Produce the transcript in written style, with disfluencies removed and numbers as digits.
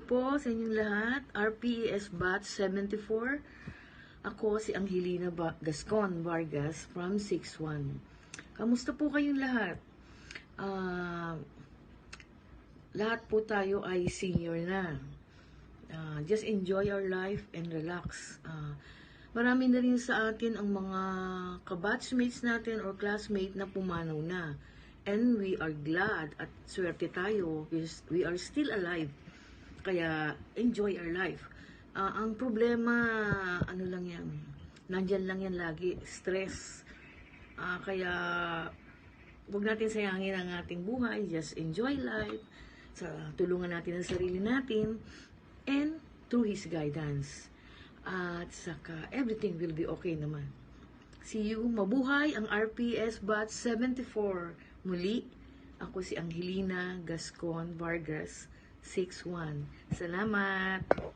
po sa inyong lahat. RPES Batch 74. Ako si Angelina Gascon Vargas from 61. Kamusta po kayong lahat? Lahat po tayo ay senior na. Just enjoy our life and relax. Marami na rin sa atin ang mga kabatchmates natin or classmate na pumanaw na. And we are glad at swerte tayo because we are still alive. Kaya enjoy our life. Ang problema, ano lang yan, nandyan lang yan lagi, stress. Kaya huwag natin sayangin ang ating buhay, just enjoy life. Tulungan natin ang sarili natin and through His guidance. At saka everything will be okay naman. See you. Mabuhay ang RPS Batch 74. Muli, ako si Angelina Gascon Vargas, 61. Salamat!